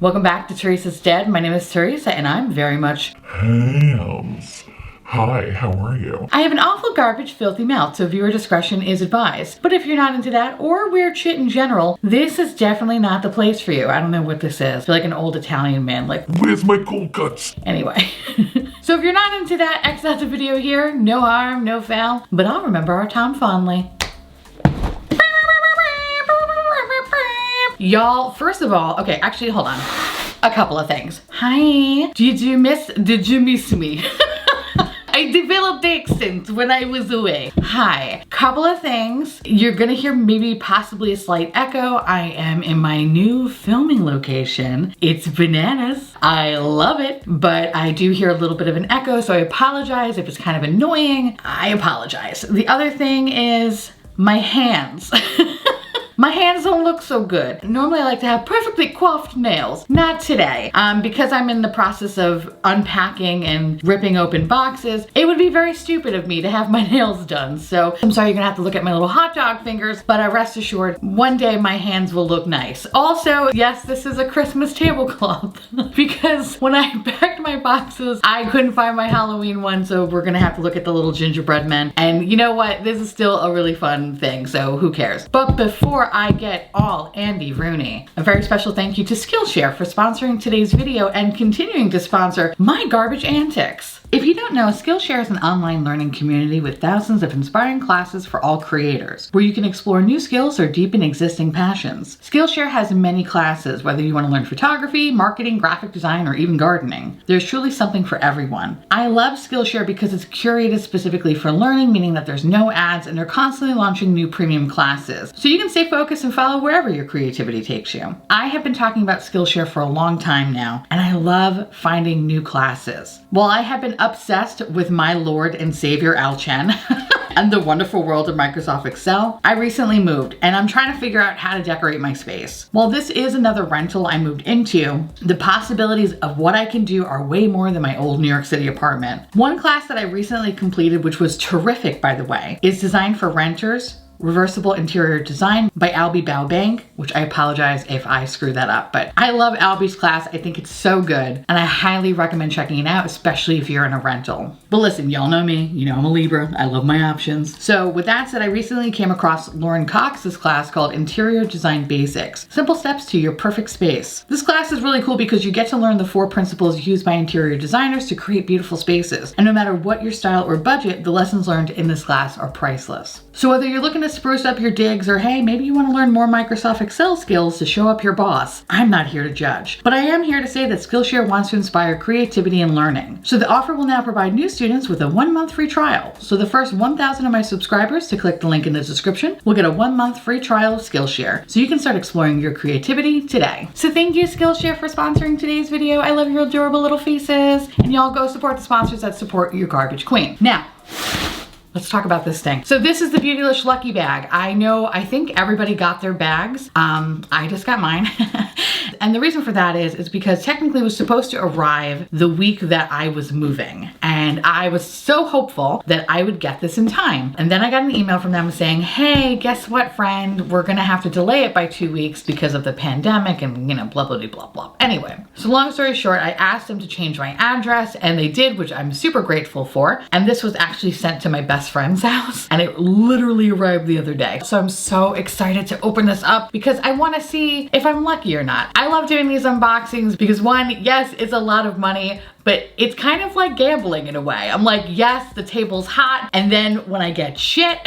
Welcome back to Teresa's Dead. My name is Teresa and I'm very much Hams. Hi, how are you? I have an awful garbage filthy mouth, so viewer discretion is advised. But if you're not into that or weird shit in general, this is definitely not the place for you. I don't know what this is. I feel like an old Italian man, like, where's my cold cuts? Anyway. So if you're not into that, X out the video here. No harm, no foul. But I'll remember our time fondly. Y'all, first of all, okay, actually, hold on. A couple of things. Hi. Did you miss me? I developed the accent when I was away. Hi. Couple of things. You're gonna hear maybe possibly a slight echo. I am in my new filming location. It's bananas. I love it, but I do hear a little bit of an echo, so I apologize if it's kind of annoying. I apologize. The other thing is my hands. My hands don't look so good. Normally I like to have perfectly coiffed nails. Not today. Because I'm in the process of unpacking and ripping open boxes, it would be very stupid of me to have my nails done. So I'm sorry you're gonna have to look at my little hot dog fingers, but rest assured, one day my hands will look nice. Also, yes, this is a Christmas tablecloth because when I packed my boxes, I couldn't find my Halloween one, so we're gonna have to look at the little gingerbread men. And you know what? This is still a really fun thing, so who cares? But before I get all Andy Rooney, a very special thank you to Skillshare for sponsoring today's video and continuing to sponsor my garbage antics. If you don't know, Skillshare is an online learning community with thousands of inspiring classes for all creators, where you can explore new skills or deepen existing passions. Skillshare has many classes, whether you want to learn photography, marketing, graphic design, or even gardening. There's truly something for everyone. I love Skillshare because it's curated specifically for learning, meaning that there's no ads and they're constantly launching new premium classes, so you can stay focused and follow wherever your creativity takes you. I have been talking about Skillshare for a long time now, and I love finding new classes. While I have been obsessed with my Lord and Savior Al Chen and the wonderful world of Microsoft Excel, I recently moved and I'm trying to figure out how to decorate my space. While this is another rental I moved into, the possibilities of what I can do are way more than my old New York City apartment. One class that I recently completed, which was terrific by the way, is designed for renters. Reversible Interior Design by Albie Baobang, which I apologize if I screw that up, but I love Albie's class. I think it's so good and I highly recommend checking it out, especially if you're in a rental. But listen, y'all know me, you know I'm a Libra, I love my options. So with that said, I recently came across Lauren Cox's class called Interior Design Basics, Simple Steps to Your Perfect Space. This class is really cool because you get to learn the 4 principles used by interior designers to create beautiful spaces. And no matter what your style or budget, the lessons learned in this class are priceless. So whether you're looking to spruce up your digs or hey, maybe you want to learn more Microsoft Excel skills to show up your boss, I'm not here to judge. But I am here to say that Skillshare wants to inspire creativity and learning. So the offer will now provide new students with a 1-month free trial. So the first 1,000 of my subscribers to click the link in the description will get a 1-month free trial of Skillshare. So you can start exploring your creativity today. So thank you Skillshare for sponsoring today's video. I love your adorable little faces. And y'all go support the sponsors that support your garbage queen. Now, let's talk about this thing. So this is the Beautylish Lucky Bag. I think everybody got their bags. I just got mine. And the reason for that is because technically it was supposed to arrive the week that I was moving. And I was so hopeful that I would get this in time. And then I got an email from them saying, hey, guess what, friend? We're gonna have to delay it by 2 weeks because of the pandemic and, you know, blah, blah, blah, blah, blah. Anyway, so long story short, I asked them to change my address and they did, which I'm super grateful for. And this was actually sent to my best friend's house and it literally arrived the other day. So I'm so excited to open this up because I wanna see if I'm lucky or not. I love doing these unboxings because one, yes, it's a lot of money, but it's kind of like gambling in a way. I'm like, yes, the table's hot. And then when I get shit,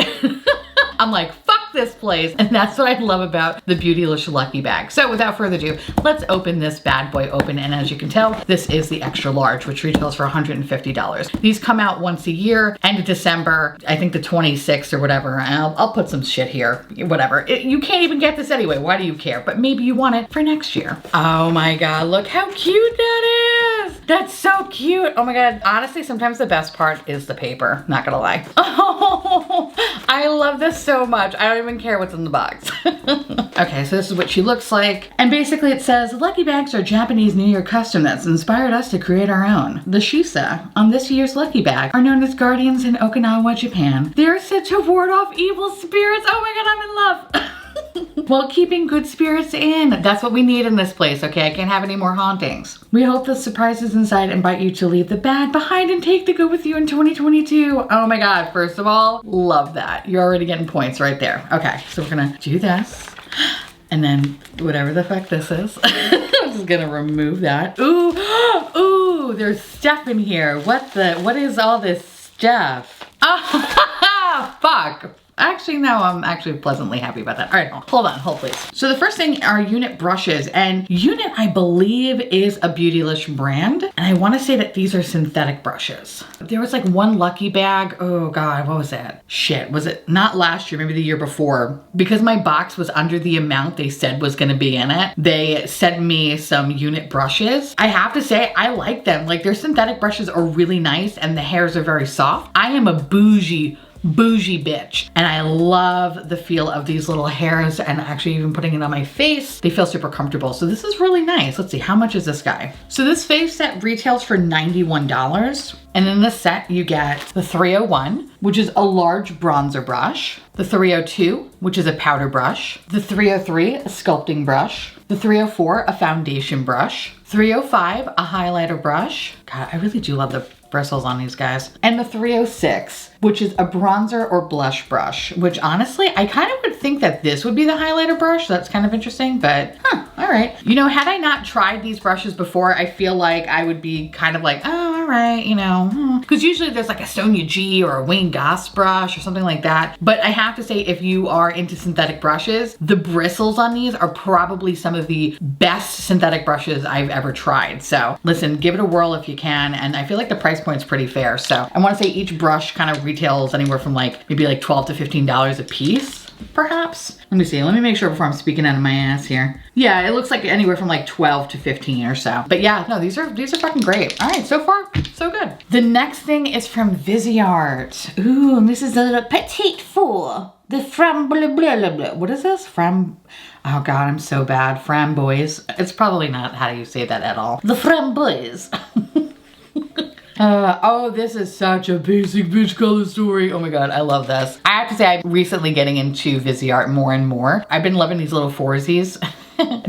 I'm like, fuck this place. And that's what I love about the Beautylish Lucky Bag. So without further ado, let's open this bad boy open. And as you can tell, this is the extra large, which retails for $150. These come out once a year, end of December, I think the 26th or whatever. I'll put some shit here, whatever. You can't even get this anyway. Why do you care? But maybe you want it for next year. Oh my God, look how cute that is. That's so cute. Oh my God. Honestly, sometimes the best part is the paper, not gonna lie. Oh, I love this so much. I don't even care what's in the box. Okay, so this is what she looks like. And basically it says, Lucky Bags are Japanese New Year custom that's inspired us to create our own. The Shisa on this year's Lucky Bag are known as guardians in Okinawa, Japan. They are said to ward off evil spirits. Oh my God, I'm in love. While keeping good spirits in. That's what we need in this place, okay? I can't have any more hauntings. We hope the surprises inside invite you to leave the bad behind and take the good with you in 2022. Oh my God, first of all, love that. You're already getting points right there. Okay, so we're gonna do this. And then whatever the fuck this is, I'm just gonna remove that. Ooh, ooh, there's stuff in here. What is all this stuff? Oh, fuck. Actually, no, I'm actually pleasantly happy about that. All right, hold please. So the first thing are Unit brushes, and Unit, I believe, is a Beautylish brand. And I wanna say that these are synthetic brushes. There was like one Lucky Bag. Oh God, what was that? Shit, was it not last year, maybe the year before? Because my box was under the amount they said was gonna be in it, they sent me some Unit brushes. I have to say, I like them. Like their synthetic brushes are really nice and the hairs are very soft. I am a bougie bitch, and I love the feel of these little hairs, and actually even putting it on my face, they feel super comfortable. So this is really nice. Let's see, how much is this guy? So this face set retails for $91. And in this set, you get the 301, which is a large bronzer brush, the 302, which is a powder brush, the 303, a sculpting brush, the 304, a foundation brush, 305, a highlighter brush. God, I really do love the bristles on these guys. And the 306, which is a bronzer or blush brush, which honestly, I kind of would think that this would be the highlighter brush. That's kind of interesting, but all right. You know, had I not tried these brushes before, I feel like I would be kind of like, oh, all right, you know, because usually there's like a Sonia G or a Wayne Goss brush or something like that. But I have to say, if you are into synthetic brushes, the bristles on these are probably some of the best synthetic brushes I've ever tried. So listen, give it a whirl if you can. And I feel like the price point's pretty fair. So I want to say each brush kind of retails anywhere from like maybe like $12 to $15 a piece, perhaps. Let me see, let me make sure before I'm speaking out of my ass here. Yeah, it looks like anywhere from like 12 to 15 or so. But yeah, no, these are fucking great. All right, so far, so good. The next thing is from Viseart. Ooh, and this is a little petite four. The blah. What is this? Oh God, I'm so bad. Framboise. It's probably not how you say that at all. The framboise. Oh, this is such a basic bitch color story. Oh my God, I love this. I have to say, I'm recently getting into Viseart more and more. I've been loving these little foursies.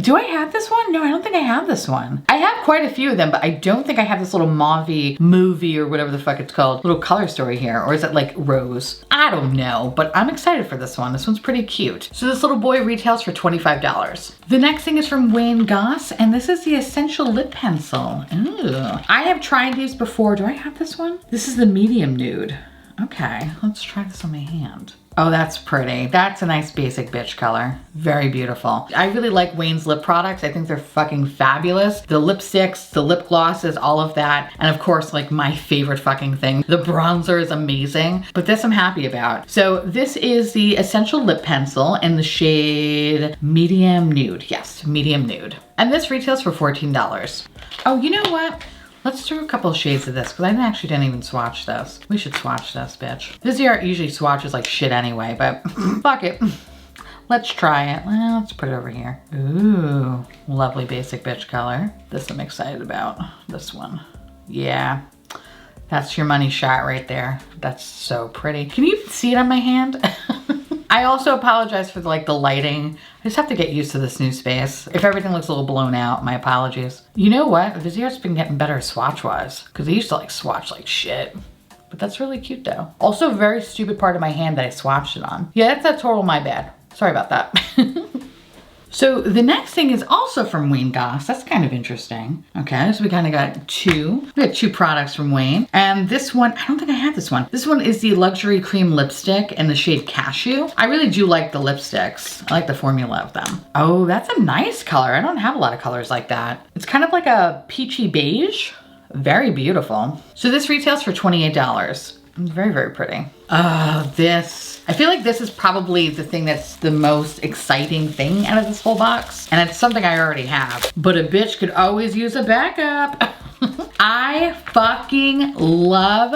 Do I have this one? No, I don't think I have this one. I have quite a few of them, but I don't think I have this little mauvey movie or whatever the fuck it's called, little color story here. Or is it like rose? I don't know, but I'm excited for this one. This one's pretty cute. So this little boy retails for $25. The next thing is from Wayne Goss, and this is the Essential Lip Pencil. Ooh. I have tried these before. Do I have this one? This is the medium nude. Okay, let's try this on my hand. Oh, that's pretty. That's a nice basic bitch color. Very beautiful. I really like Wayne's lip products. I think they're fucking fabulous. The lipsticks, the lip glosses, all of that. And of course, like my favorite fucking thing, the bronzer is amazing, but this I'm happy about. So this is the Essential Lip Pencil in the shade Medium Nude. Yes, Medium Nude. And this retails for $14. Oh, you know what? Let's do a couple of shades of this because I actually didn't even swatch this. We should swatch this, bitch. Viseart usually swatches like shit anyway, but fuck it. Let's try it. Well, let's put it over here. Ooh, lovely basic bitch color. This I'm excited about. This one. Yeah, that's your money shot right there. That's so pretty. Can you even see it on my hand? I also apologize for the lighting. I just have to get used to this new space. If everything looks a little blown out, my apologies. You know what? Viseart's been getting better swatch-wise because they used to swatch like shit. But that's really cute though. Also a very stupid part of my hand that I swatched it on. Yeah, that's a total my bad. Sorry about that. So the next thing is also from Wayne Goss. That's kind of interesting. Okay, so we kind of got two. We got two products from Wayne. And this one, I don't think I have this one. This one is the Luxury Cream Lipstick in the shade Cashew. I really do like the lipsticks. I like the formula of them. Oh, that's a nice color. I don't have a lot of colors like that. It's kind of like a peachy beige. Very beautiful. So this retails for $28. Very, very pretty. This. I feel like this is probably the thing that's the most exciting thing out of this whole box. And it's something I already have. But a bitch could always use a backup. I fucking love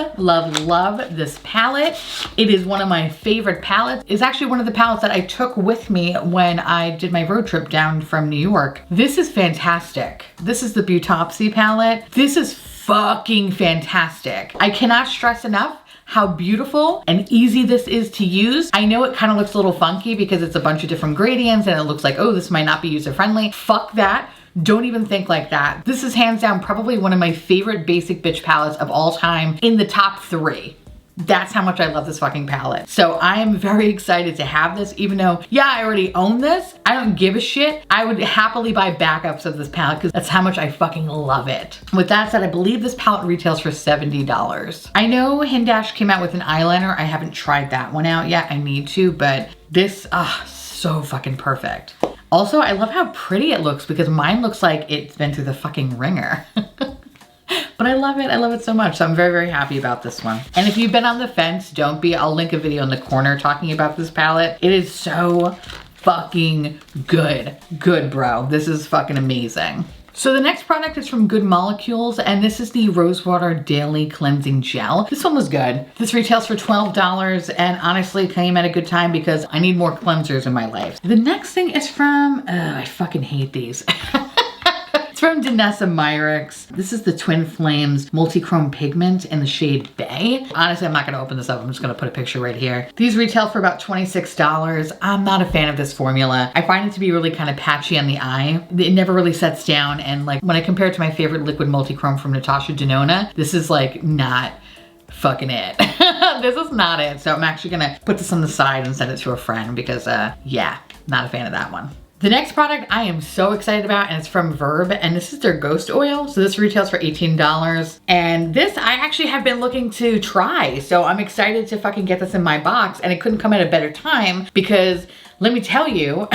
this palette. It is one of my favorite palettes. It's actually one of the palettes that I took with me when I did my road trip down from New York. This is fantastic. This is the Beautopsy palette. This is fucking fantastic. I cannot stress enough how beautiful and easy this is to use. I know it kind of looks a little funky because it's a bunch of different gradients and it looks like, oh, this might not be user friendly. Fuck that. Don't even think like that. This is hands down probably one of my favorite basic bitch palettes of all time, in the top 3. That's how much I love this fucking palette. So I am very excited to have this, even though, yeah, I already own this. I don't give a shit. I would happily buy backups of this palette because that's how much I fucking love it. With that said, I believe this palette retails for $70. I know Hindash came out with an eyeliner. I haven't tried that one out yet. I need to, but this, so fucking perfect. Also, I love how pretty it looks because mine looks like it's been through the fucking ringer. But I love it so much. So I'm very, very happy about this one. And if you've been on the fence, don't be. I'll link a video in the corner talking about this palette. It is so fucking good. Good, bro. This is fucking amazing. So the next product is from Good Molecules, and this is the Rosewater Daily Cleansing Gel. This one was good. This retails for $12, and honestly came at a good time because I need more cleansers in my life. The next thing is from, I fucking hate these. It's from Danessa Myricks. This is the Twin Flames Multichrome Pigment in the shade Bay. Honestly, I'm not gonna open this up. I'm just gonna put a picture right here. These retail for about $26. I'm not a fan of this formula. I find it to be really kind of patchy on the eye. It never really sets down, and like when I compare it to my favorite liquid multichrome from Natasha Denona, this is like not fucking it. This is not it. So I'm actually gonna put this on the side and send it to a friend because yeah, not a fan of that one. The next product I am so excited about, and it's from Verb, and this is their Ghost Oil. So this retails for $18. And this I actually have been looking to try. So I'm excited to fucking get this in my box, and it couldn't come at a better time because let me tell you,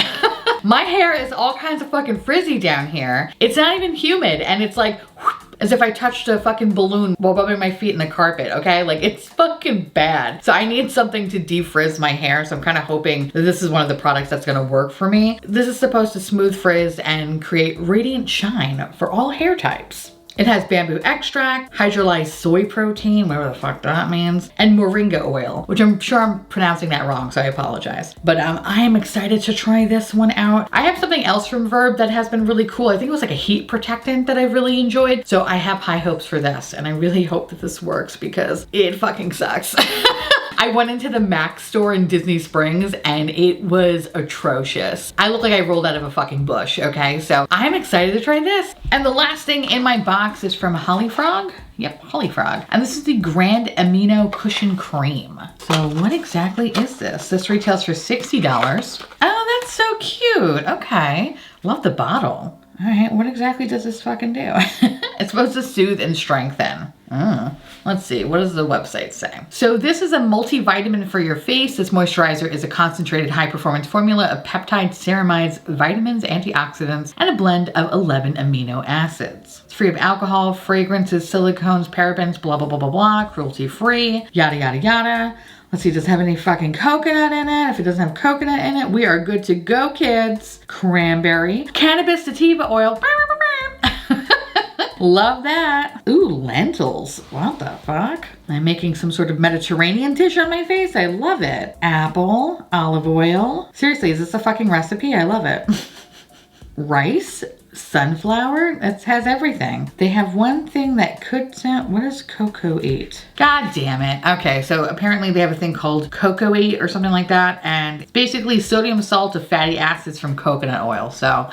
my hair is all kinds of fucking frizzy down here. It's not even humid, and it's like, whoop, as if I touched a fucking balloon while rubbing my feet in the carpet, okay? Like, it's fucking bad. So I need something to defrizz my hair, so I'm kind of hoping that this is one of the products that's gonna work for me. This is supposed to smooth frizz and create radiant shine for all hair types. It has bamboo extract, hydrolyzed soy protein, whatever the fuck that means, and moringa oil, which I'm sure I'm pronouncing that wrong, so I apologize. But I am excited to try this one out. I have something else from Verb that has been really cool. I think it was like a heat protectant that I really enjoyed. So I have high hopes for this, and I really hope that this works because it fucking sucks. I went into the Mac store in Disney Springs and it was atrocious. I look like I rolled out of a fucking bush, okay? So I'm excited to try this. And the last thing in my box is from Hollyfrog. Yep, Hollyfrog. And this is the Grand Amino Cushion Cream. So what exactly is this? This retails for $60. Oh, that's so cute. Okay, love the bottle. All right, what exactly does this fucking do? It's supposed to soothe and strengthen. Let's see, what does the website say? So this is a multivitamin for your face. This moisturizer is a concentrated high-performance formula of peptides, ceramides, vitamins, antioxidants, and a blend of 11 amino acids. It's free of alcohol, fragrances, silicones, parabens, blah, blah, blah, blah, blah, cruelty-free, yada, yada, yada. Let's see, does it have any fucking coconut in it? If it doesn't have coconut in it, we are good to go, kids. Cranberry, cannabis sativa oil. Love that. Ooh, lentils. What the fuck? I'm making some sort of Mediterranean dish on my face. I love it. Apple, olive oil. Seriously, is this a fucking recipe? I love it. Rice, sunflower. It has everything. They have one thing that could sound, what is cocoa-8? God damn it. Okay, so apparently they have a thing called cocoa-8 or something like that. And it's basically sodium salt of fatty acids from coconut oil. So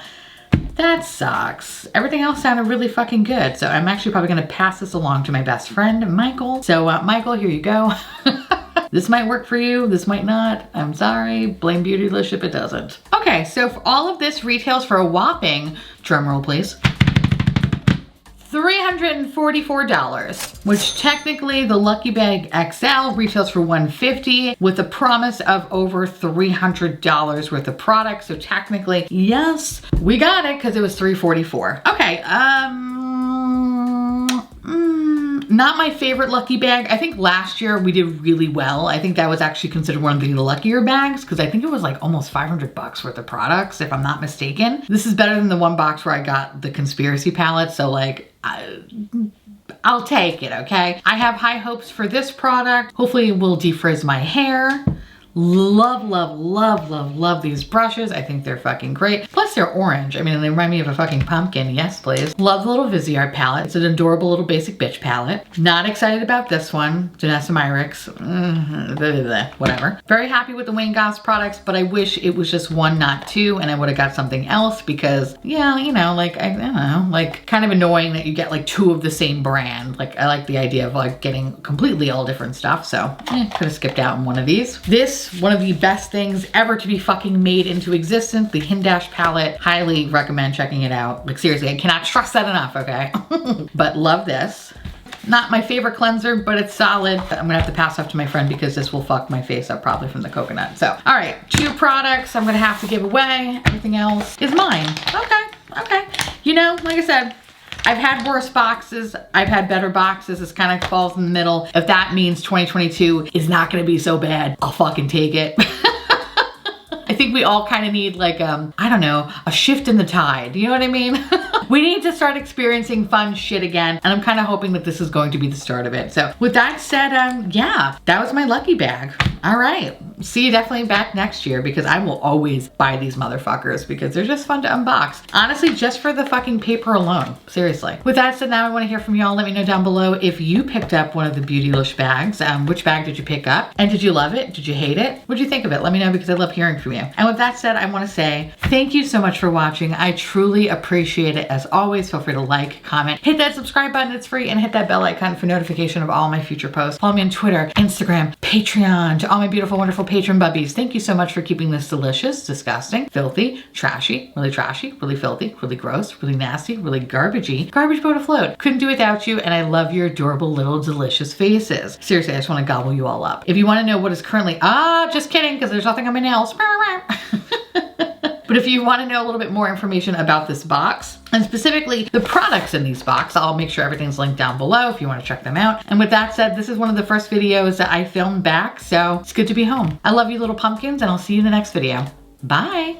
that sucks. Everything else sounded really fucking good. So I'm actually probably gonna pass this along to my best friend, Michael. So Michael, here you go. This might work for you, this might not. I'm sorry, blame Beautylish if it doesn't. Okay, so for all of this retails for a whopping, drumroll please, $344, which technically the Lucky Bag XL retails for $150 with a promise of over $300 worth of product. So technically, yes, we got it because it was $344. Okay, not my favorite Lucky Bag. I think last year we did really well. I think that was actually considered one of the luckier bags because I think it was like almost $500 worth of products, if I'm not mistaken. This is better than the one box where I got the conspiracy palette. So like, I'll take it, okay? I have high hopes for this product. Hopefully it will defrizz my hair. Love, love, love, love, love these brushes. I think they're fucking great. Plus they're orange. I mean, they remind me of a fucking pumpkin. Yes, please. Love the little Viseart palette. It's an adorable little basic bitch palette. Not excited about this one. Janessa Myricks. Whatever. Very happy with the Wayne Goss products, but I wish it was just one, not two, and I would have got something else because, yeah, you know, like, I don't know, like kind of annoying that you get like two of the same brand. Like I like the idea of like getting completely all different stuff. So could have skipped out on one of these. This, one of the best things ever to be fucking made into existence, the Hindash palette. Highly recommend checking it out. Like seriously, I cannot stress that enough, okay? But love this. Not my favorite cleanser, but it's solid. I'm gonna have to pass off to my friend because this will fuck my face up probably from the coconut. So, all right, 2 products I'm gonna have to give away. Everything else is mine. Okay, okay. You know, like I said, I've had worse boxes. I've had better boxes. This kind of falls in the middle. If that means 2022 is not gonna be so bad, I'll fucking take it. I think we all kind of need like, I don't know, a shift in the tide. You know what I mean? We need to start experiencing fun shit again. And I'm kind of hoping that this is going to be the start of it. So with that said, yeah, that was my lucky bag. All right. See you definitely back next year because I will always buy these motherfuckers because they're just fun to unbox. Honestly, just for the fucking paper alone. Seriously. With that said, now I want to hear from y'all. Let me know down below if you picked up one of the Beautylish bags. Which bag did you pick up? And did you love it? Did you hate it? What'd you think of it? Let me know because I love hearing from you. And with that said, I want to say thank you so much for watching. I truly appreciate it. As always, feel free to like, comment, hit that subscribe button. It's free, and hit that bell icon for notification of all my future posts. Follow me on Twitter, Instagram, Patreon. To all my beautiful, wonderful patron bubbies, thank you so much for keeping this delicious, disgusting, filthy, trashy, really filthy, really gross, really nasty, really garbagey, garbage boat afloat. Couldn't do without you, and I love your adorable little delicious faces. Seriously, I just want to gobble you all up. If you want to know what is currently, just kidding, because there's nothing on my nails. But if you want to know a little bit more information about this box, and specifically the products in these boxes, I'll make sure everything's linked down below if you want to check them out. And with that said, this is one of the first videos that I filmed back, so it's good to be home. I love you little pumpkins, and I'll see you in the next video. Bye.